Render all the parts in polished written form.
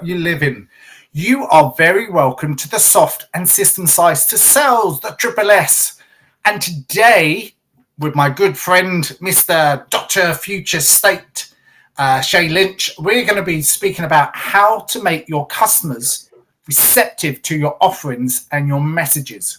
you live in. You are very welcome to the soft and system size to sales, the Triple S. And today, with my good friend, Mr. Dr. Future State, Shay Lynch, we're going to be speaking about how to make your customers receptive to your offerings and your messages.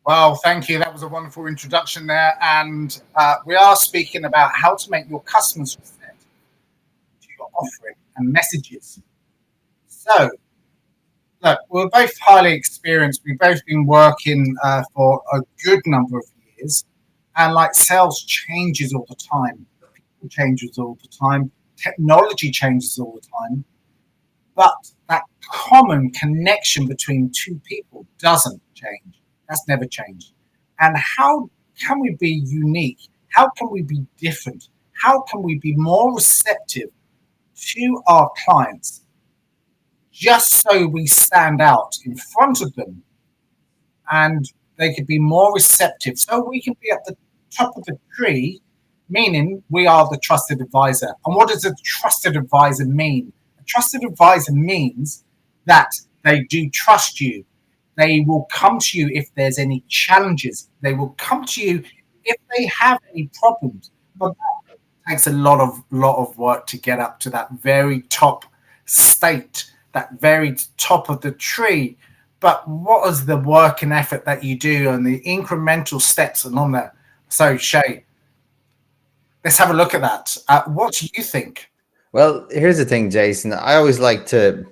Well, thank you. That was a wonderful introduction there. And we are speaking about how to make your customers receptive to your offering and messages. So, look, we're both highly experienced. We've both been working for a good number of years. And like sales changes all the time, people changes all the time, technology changes all the time. But that common connection between two people doesn't change. That's never changed. And how can we be unique? How can we be different? How can we be more receptive to our clients just so we stand out in front of them and they could be more receptive so we can be at the top of the tree, meaning we are the trusted advisor. And what does a trusted advisor mean? A trusted advisor means that they do trust you. They will come to you if there's any challenges. They will come to you if they have any problems. But that takes a lot of work to get up to that very top state, that very top of the tree. But what is the work and effort that you do and the incremental steps along there? So, Shay, let's have a look at that. What do you think? Well, here's the thing, Jason. I always like to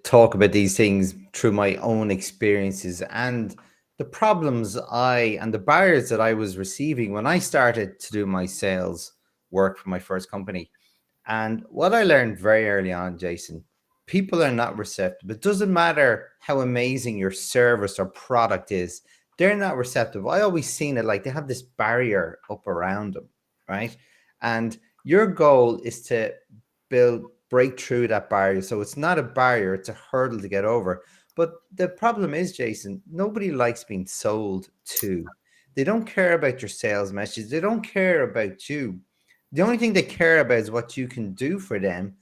talk about these things through my own experiences and the problems and the barriers that I was receiving when I started to do my sales work for my first company. And what I learned very early on, Jason, people are not receptive. It doesn't matter how amazing your service or product is. They're not receptive. I always seen it like they have this barrier up around them, right? And your goal is to break through that barrier. So it's not a barrier, it's a hurdle to get over. But the problem is, Jason, nobody likes being sold to. They don't care about your sales message. They don't care about you. The only thing they care about is what you can do for them.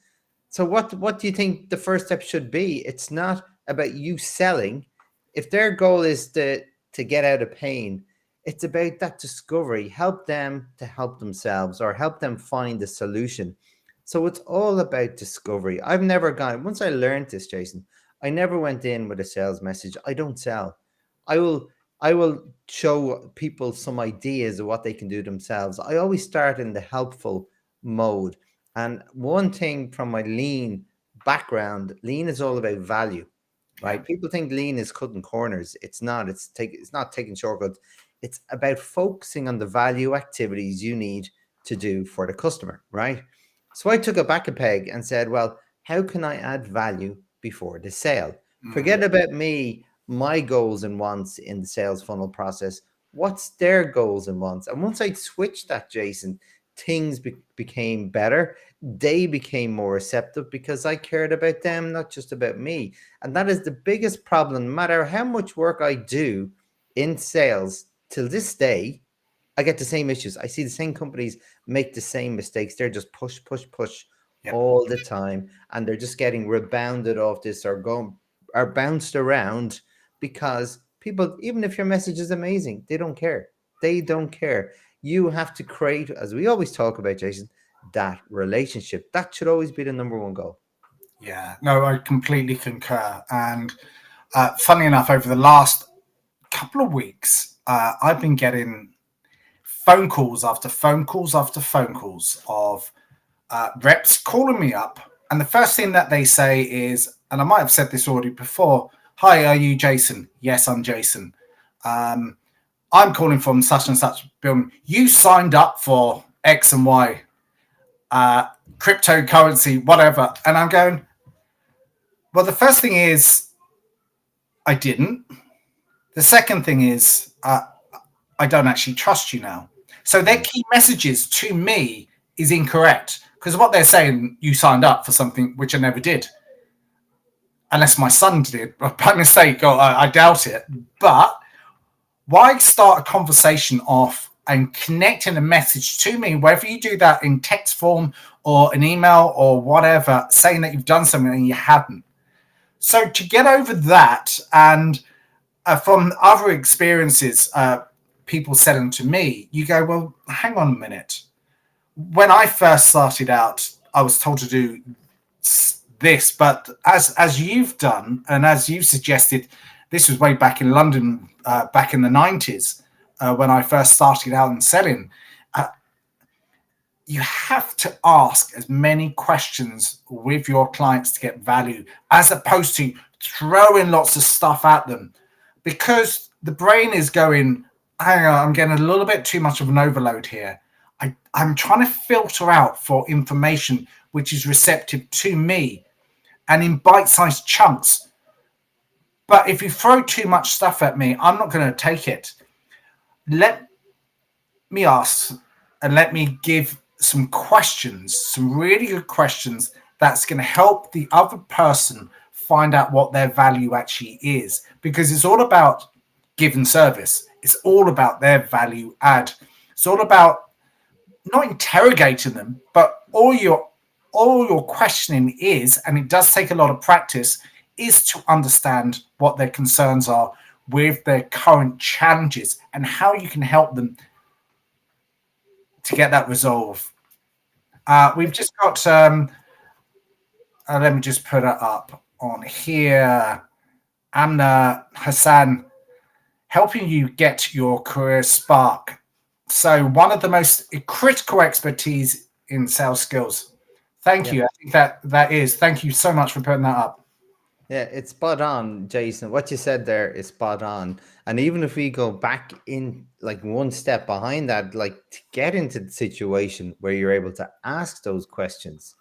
So what do you think the first step should be? It's not about you selling. If their goal is to get out of pain, it's about that discovery. Help them to help themselves or help them find the solution. So it's all about discovery. I've never gone, once I learned this, Jason, I never went in with a sales message. I don't sell. I will show people some ideas of what they can do themselves. I always start in the helpful mode. And one thing from my lean background, lean is all about value, right? People think lean is cutting corners. It's not. It's not taking shortcuts. It's about focusing on the value activities you need to do for the customer, right? So I took it back a peg and said, well, how can I add value before the sale? Forget about me, my goals and wants in the sales funnel process. What's their goals and wants? And once I switched that, Jason, things became better. They became more receptive because I cared about them, not just about me. And that is the biggest problem. No matter how much work I do in sales till this day, I get the same issues. I see the same companies make the same mistakes. They're just push all the time. And they're just getting rebounded off this or bounced around because people, even if your message is amazing, they don't care. They don't care. You have to create, as we always talk about, Jason, that relationship. That should always be the number one goal. Yeah, no, I completely concur. And funny enough, over the last couple of weeks, I've been getting phone calls after phone calls after phone calls of reps calling me up. And the first thing that they say is, and I might have said this already before. Hi, are you Jason? Yes, I'm Jason. I'm calling from such and such building. You signed up for X and Y, cryptocurrency, whatever. And I'm going, well, the first thing is, I didn't. The second thing is, I don't actually trust you now. So their key messages to me is incorrect because what they're saying, you signed up for something which I never did. Unless my son did, by mistake, or I doubt it. But why start a conversation off and connecting a message to me, whether you do that in text form or an email or whatever, saying that you've done something and you haven't. So to get over that, and from other experiences, people selling to me, you go, well, hang on a minute. When I first started out, I was told to do this, but as you've done and as you've suggested, this was way back in London, back in the 90s, when I first started out in selling. You have to ask as many questions with your clients to get value, as opposed to throwing lots of stuff at them, because the brain is going, hang on, I'm getting a little bit too much of an overload here. I'm trying to filter out for information which is receptive to me and in bite-sized chunks. But if you throw too much stuff at me, I'm not going to take it. Let me ask and let me give some questions, some really good questions that's going to help the other person find out what their value actually is, because it's all about give and service. It's all about their value add. It's all about not interrogating them, but all your questioning is, and it does take a lot of practice, is to understand what their concerns are with their current challenges and how you can help them to get that resolved. We've just got, let me just put it up on here. Amna Hassan, helping you get your career spark. So one of the most critical expertise in sales skills. Thank you. I think that is. Thank you so much for putting that up. Yeah, it's spot on, Jason. What you said there is spot on. And even if we go back in like one step behind that, like to get into the situation where you're able to ask those questions,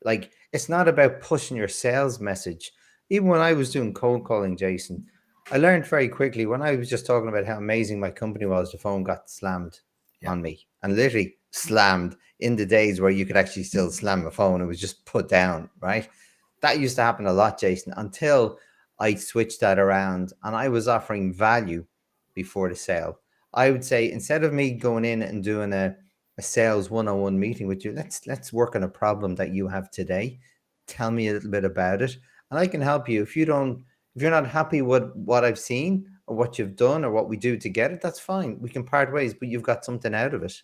like it's not about pushing your sales message. Even when I was doing cold calling, Jason, I learned very quickly when I was just talking about how amazing my company was, the phone got slammed on me, and literally slammed in the days where you could actually still slam a phone. It was just put down, right? That used to happen a lot, Jason, until I switched that around and I was offering value before the sale. I would say instead of me going in and doing a sales one-on-one meeting with you, let's work on a problem that you have today. Tell me a little bit about it, and I can help you. If you're not happy with what I've seen or what you've done or what we do together, that's fine. We can part ways, but you've got something out of it.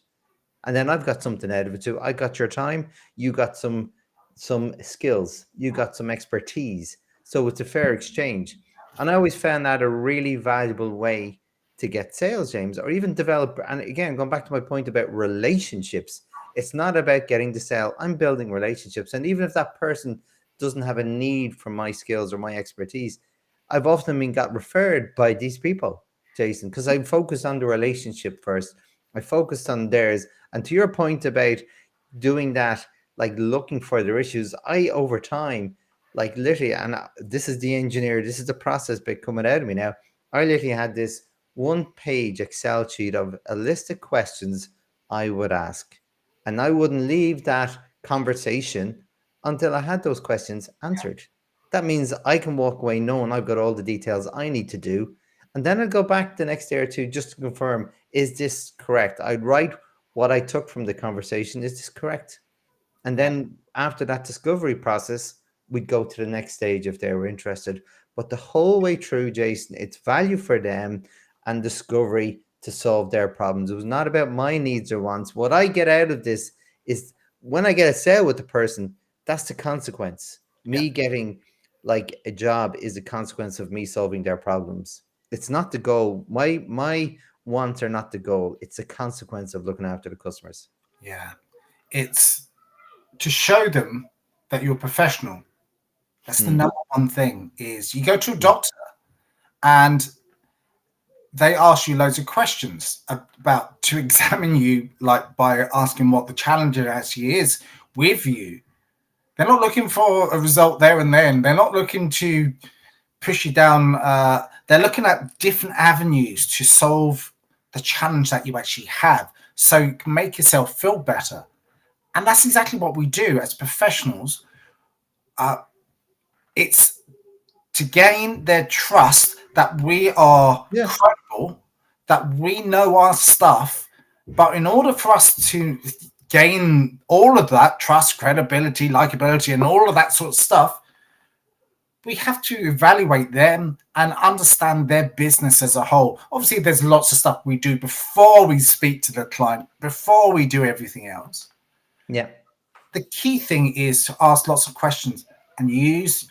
And then I've got something out of it too. I got your time, you got some skills, you got some expertise. So it's a fair exchange. And I always found that a really valuable way to get sales, James, or even develop. And again, going back to my point about relationships, it's not about getting the sale. I'm building relationships. And even if that person doesn't have a need for my skills or my expertise, I've often been got referred by these people, Jason, because I focused on the relationship first. I focused on theirs. And to your point about doing that, like looking for their issues, I over time, like literally, and this is the engineer, this is the process bit coming out of me now. I literally had this 1-page Excel sheet of a list of questions I would ask. And I wouldn't leave that conversation until I had those questions answered. That means I can walk away knowing I've got all the details I need to do. And then I'd go back the next day or two just to confirm, is this correct? I'd write what I took from the conversation. Is this correct? And then after that discovery process, we'd go to the next stage if they were interested. But the whole way through, Jason, it's value for them and discovery to solve their problems. It was not about my needs or wants. What I get out of this is when I get a sale with the person, that's the consequence. Me getting like a job is a consequence of me solving their problems. It's not the goal. My wants are not the goal. It's a consequence of looking after the customers. Yeah. It's to show them that you're professional. That's the number one thing. Is you go to a doctor and they ask you loads of questions about to examine you, like by asking what the challenge actually is with you. They're not looking for a result there and then. They're not looking to push you down. They're looking at different avenues to solve the challenge that you actually have, so you can make yourself feel better. And that's exactly what we do as professionals. It's to gain their trust that we are Yeah. credible, that we know our stuff. But in order for us to gain all of that trust, credibility, likability, and all of that sort of stuff, we have to evaluate them and understand their business as a whole. Obviously, there's lots of stuff we do before we speak to the client, before we do everything else. Yeah. The key thing is to ask lots of questions and use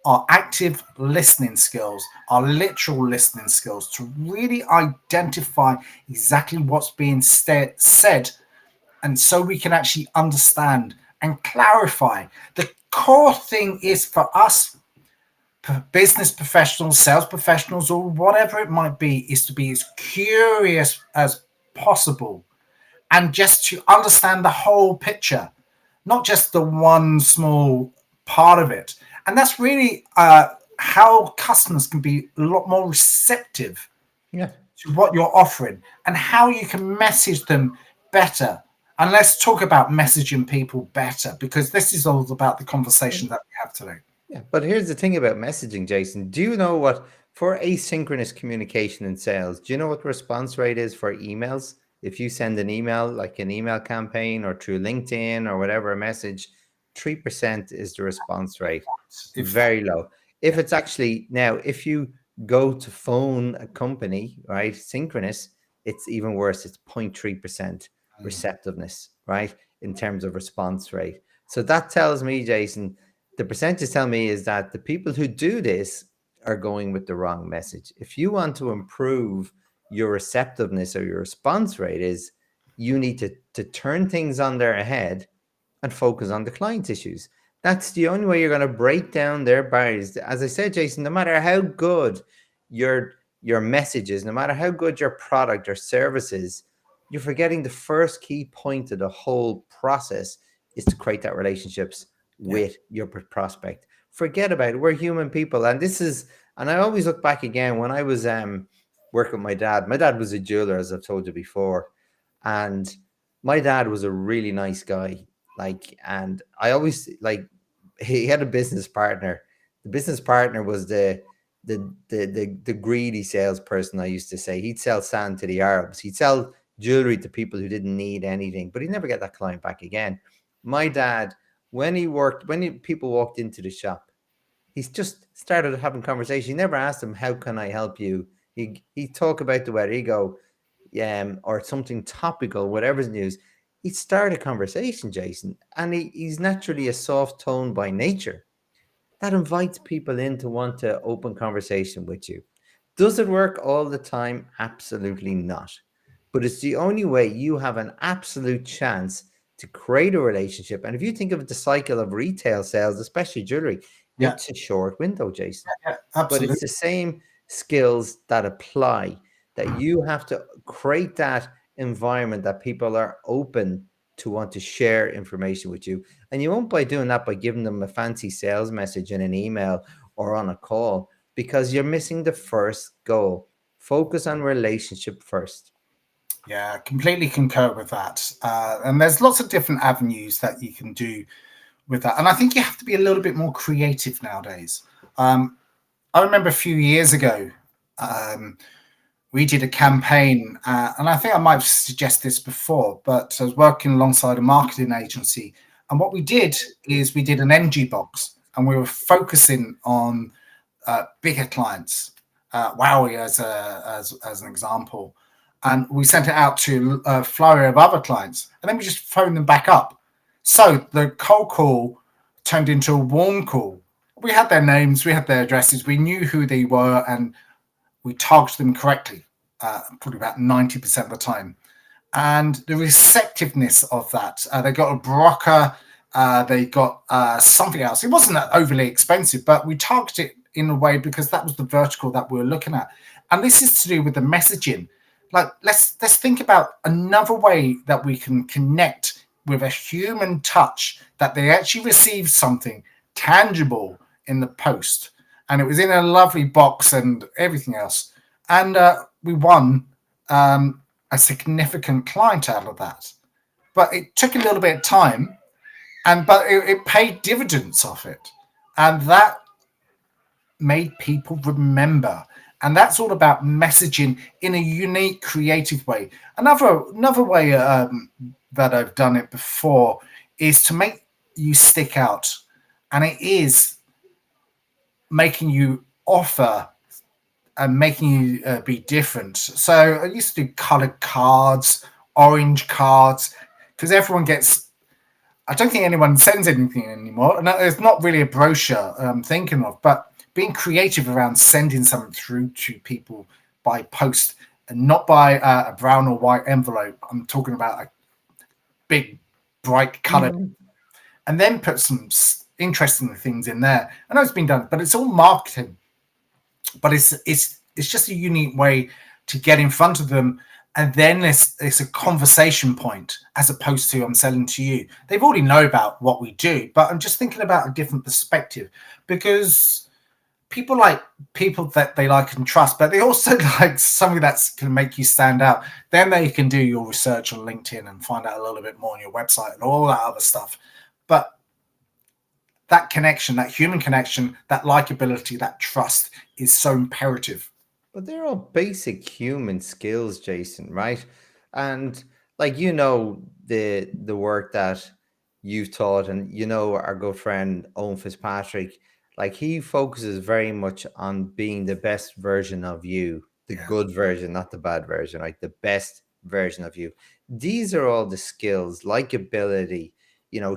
our active listening skills, our literal listening skills, to really identify exactly what's being said, and so we can actually understand and clarify. The core thing is for us, business professionals, sales professionals, or whatever it might be, is to be as curious as possible and just to understand the whole picture, not just the one small part of it. And that's really how customers can be a lot more receptive Yeah. to what you're offering and how you can message them better. And let's talk about messaging people better, because this is all about the conversation that we have today. Yeah. But here's the thing about messaging, Jason. Do you know what, for asynchronous communication in sales, do you know what the response rate is for emails? If you send an email, like an email campaign or through LinkedIn or whatever, a message, 3% is the response rate. Very low. If it's actually, now, if you go to phone a company, right, synchronous, it's even worse. It's 0.3% receptiveness, right, in terms of response rate. So that tells me, Jason, the percentages tell me is that the people who do this are going with the wrong message. If you want to improve your receptiveness or your response rate, is you need to turn things on their head and focus on the client issues. That's the only way you're going to break down their barriers. As I said, Jason, no matter how good your message is, no matter how good your product or service is, you're forgetting the first key point of the whole process is to create that relationships with your prospect. Forget about it. We're human people. And this is, and I always look back again when I was working with my dad. My dad was a jeweler, as I've told you before. And my dad was a really nice guy. Like, and I always like, he had a business partner. The business partner was the greedy salesperson. I used to say he'd sell sand to the Arabs. He'd sell jewelry to people who didn't need anything, but he'd never get that client back again. My dad, when people walked into the shop, he's just started having conversation. He never asked them, "How can I help you?" He talk about the weather. He go, or something topical, whatever's news. He started a conversation, Jason, and he's naturally a soft tone by nature. That invites people in to want to open conversation with you. Does it work all the time? Absolutely not. But it's the only way you have an absolute chance to create a relationship. And if you think of the cycle of retail sales, especially jewelry, it's a short window, Jason. But it's the same skills that apply, that you have to create that environment that people are open to want to share information with you. And you won't by doing that by giving them a fancy sales message in an email or on a call, because you're missing the first goal. Focus on relationship first. Yeah, completely concur with that. And there's lots of different avenues that you can do with that. And I think you have to be a little bit more creative nowadays. I remember a few years ago, we did a campaign, and I think I might have suggested this before, but I was working alongside a marketing agency. And what we did is we did an MG box, and we were focusing on bigger clients, Wowie as an example. And we sent it out to a flurry of other clients, and then we just phoned them back up. So the cold call turned into a warm call. We had their names, we had their addresses, we knew who they were, and we targeted them correctly, probably about 90% of the time. And the receptiveness of that, they got a broker they got something else. It wasn't that overly expensive, but we targeted it in a way because that was the vertical that we were looking at. And this is to do with the messaging. Like let's think about another way that we can connect with a human touch, that they actually received something tangible in the post, and it was in a lovely box and everything else. And we won a significant client out of that. But it took a little bit of time, but it paid dividends off it, and that made people remember. And that's all about messaging in a unique, creative way. Another way that I've done it before is to make you stick out, and it is making you offer and making you be different. So I used to do colored cards, orange cards, because everyone gets. I don't think anyone sends anything anymore, and there's not really a brochure I'm thinking of, but being creative around sending something through to people by post and not by a brown or white envelope. I'm talking about a big, bright color, and then put some interesting things in there. I know it's been done, but it's all marketing. But it's just a unique way to get in front of them, and then it's a conversation point as opposed to I'm selling to you. They've already know about what we do, but I'm just thinking about a different perspective, because people like people that they like and trust, but they also like something that's going to make you stand out. Then they can do your research on LinkedIn and find out a little bit more on your website and all that other stuff. But that connection, that human connection, that likability, that trust is so imperative. But they're all basic human skills, Jason, right? And like the work that you've taught, and our good friend Owen Fitzpatrick, like he focuses very much on being the best version of you, the good version, not the bad version, like the best version of you. These are all the skills, likability,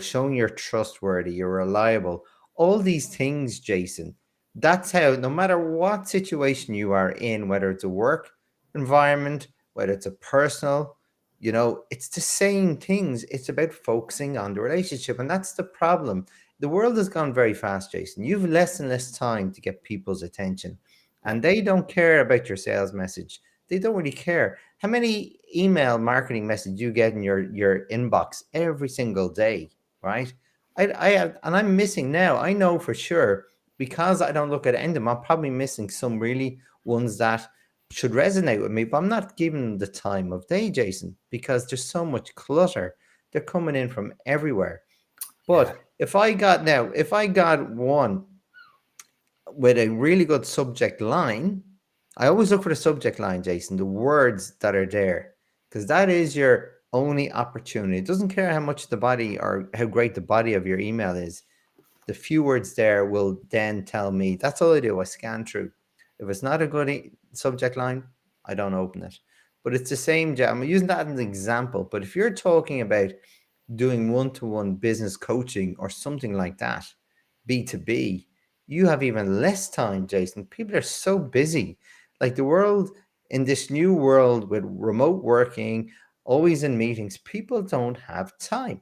showing you're trustworthy, you're reliable, all these things, Jason. That's how, no matter what situation you are in, whether it's a work environment, whether it's a personal, it's the same things. It's about focusing on the relationship. And that's the problem. The world has gone very fast, Jason. You've less and less time to get people's attention. And they don't care about your sales message. They don't really care. How many email marketing messages you get in your inbox every single day, right? I have, and I'm missing now. I know for sure, because I don't look at any of them, I'm probably missing some really ones that should resonate with me, but I'm not giving them the time of day, Jason, because there's so much clutter. They're coming in from everywhere. But if I got one with a really good subject line, I always look for the subject line, Jason, the words that are there, because that is your only opportunity. It doesn't care how much the body or how great the body of your email is. The few words there will then tell me. That's all I do. I scan through. If it's not a good subject line, I don't open it. But it's the same. I'm using that as an example. But if you're talking about doing one-to-one business coaching or something like that, B2B, you have even less time, Jason. People are so busy. Like the world, in this new world with remote working, always in meetings, people don't have time.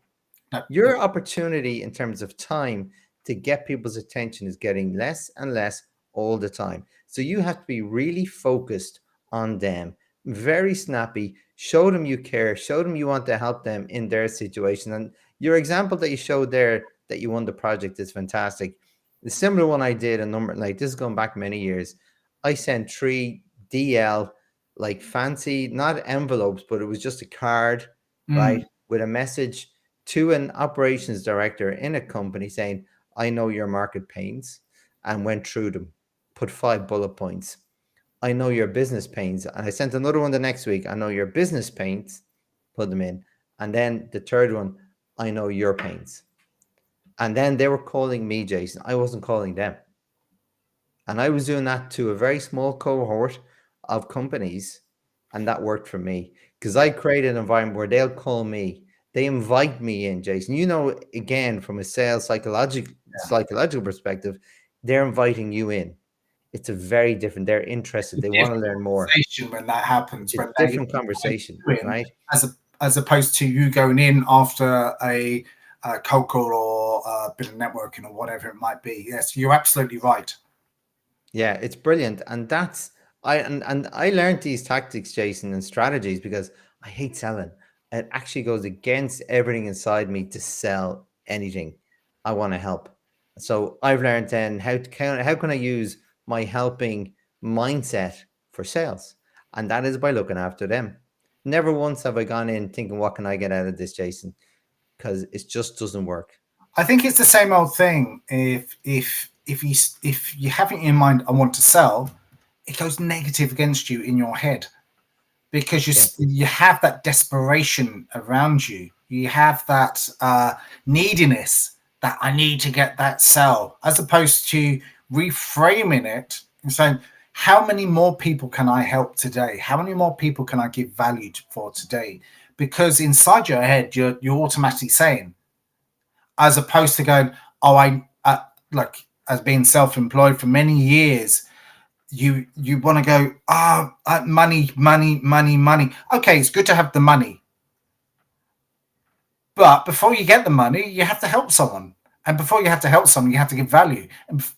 Your opportunity in terms of time to get people's attention is getting less and less all the time. So you have to be really focused on them, very snappy, show them you care, show them you want to help them in their situation. And your example that you showed there, that you won the project, is fantastic. The similar one I did, a number, like this is going back many years. I sent 3 DL, like fancy, not envelopes, but it was just a card, right, with a message to an operations director in a company saying, I know your market pains, and went through them, put 5 bullet points. I know your business pains. And I sent another one the next week. I know your business pains, put them in. And then the third one, I know your pains. And then they were calling me, Jason. I wasn't calling them. And I was doing that to a very small cohort of companies. And that worked for me because I created an environment where they'll call me. They invite me in, Jason. Again, from a sales psychological perspective, they're inviting you in. It's a very different. They're interested. They want to learn more. When that happens, it's a different conversation, right? As opposed to you going in after a cold call or a bit of networking or whatever it might be. Yes, you're absolutely right. Yeah, it's brilliant. And that's and I learned these tactics, Jason, and strategies because I hate selling. It actually goes against everything inside me to sell anything. I want to help. So I've learned then how can I use my helping mindset for sales? And that is by looking after them. Never once have I gone in thinking, what can I get out of this, Jason? Because it just doesn't work. I think it's the same old thing. If you have it in mind, I want to sell, it goes negative against you in your head because Yeah. you have that desperation around you. You have that neediness that I need to get that sell, as opposed to reframing it and saying, how many more people can I help today? How many more people can I give value for today? Because inside your head, you're automatically saying, as opposed to going, oh, like as being self-employed for many years, you want to go, money, money, money, money. Okay, it's good to have the money, but before you get the money, you have to help someone, and before you have to help someone, you have to give value,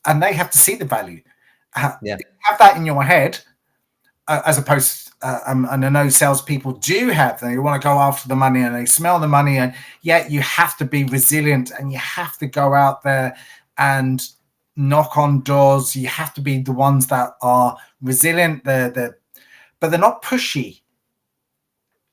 and they have to see the value. Yeah. Have that in your head, as opposed, and I know salespeople do have. They want to go after the money, and they smell the money, and yet you have to be resilient, and you have to go out there and knock on doors. You have to be the ones that are resilient. But they're not pushy.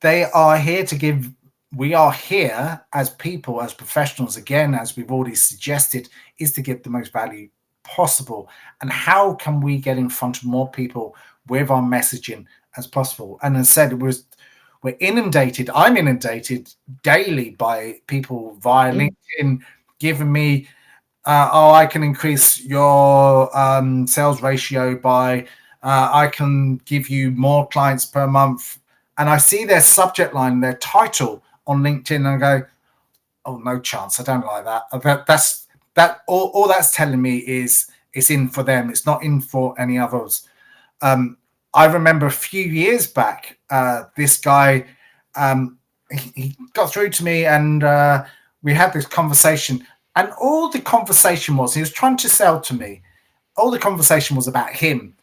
They are here to give. We are here as people, as professionals, again, as we've already suggested, is to give the most value possible. And how can we get in front of more people with our messaging as possible? And as I said, we're inundated. I'm inundated daily by people via LinkedIn giving me, I can increase your sales ratio by, I can give you more clients per month. And I see their subject line, their title on LinkedIn, and I go, oh, no chance. I don't like that. That all that's telling me is it's in for them. It's not in for any others. I remember a few years back, this guy, he got through to me, and we had this conversation. And all the conversation was, he was trying to sell to me. All the conversation was about him.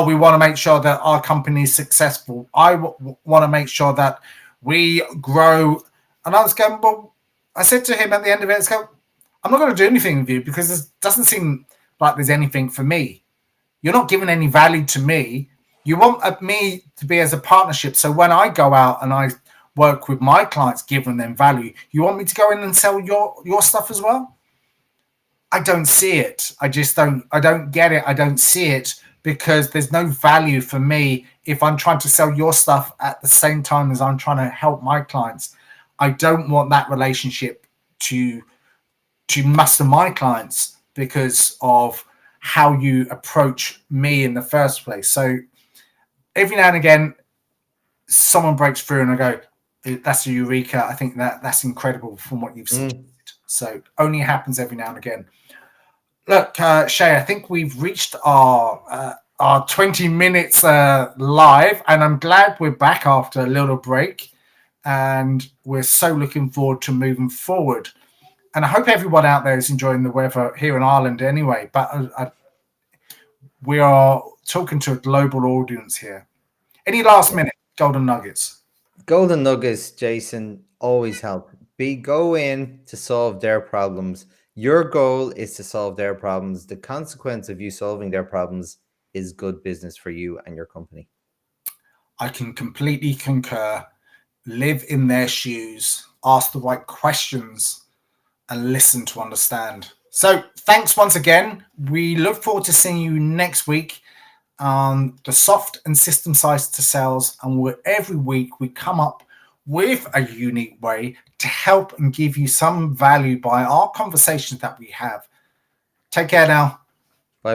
We want to make sure that our company is successful. I want to make sure that we grow. And I was going, well, I said to him at the end of it, I'm not going to do anything with you because it doesn't seem like there's anything for me. You're not giving any value to me. You want me to be as a partnership. So when I go out and I work with my clients, giving them value, you want me to go in and sell your stuff as well? I don't see it. I don't get it. I don't see it because there's no value for me if I'm trying to sell your stuff at the same time as I'm trying to help my clients. I don't want that relationship to muster my clients because of how you approach me in the first place. So every now and again, someone breaks through and I go, that's a eureka. I think that's incredible from what you've suggested. So only happens every now and again. Look, Shay, I think we've reached our 20 minutes live, and I'm glad we're back after a little break, and we're so looking forward to moving forward. And I hope everyone out there is enjoying the weather here in Ireland anyway, but we are talking to a global audience here. Any last minute golden nuggets? Golden nuggets, Jason, always help. Go in to solve their problems. Your goal is to solve their problems. The consequence of you solving their problems is good business for you and your company. I can completely concur. Live in their shoes, ask the right questions, and listen to understand. So thanks once again. We look forward to seeing you next week on the soft and system size to sales. And every week we come up with a unique way to help and give you some value by our conversations that we have. Take care now.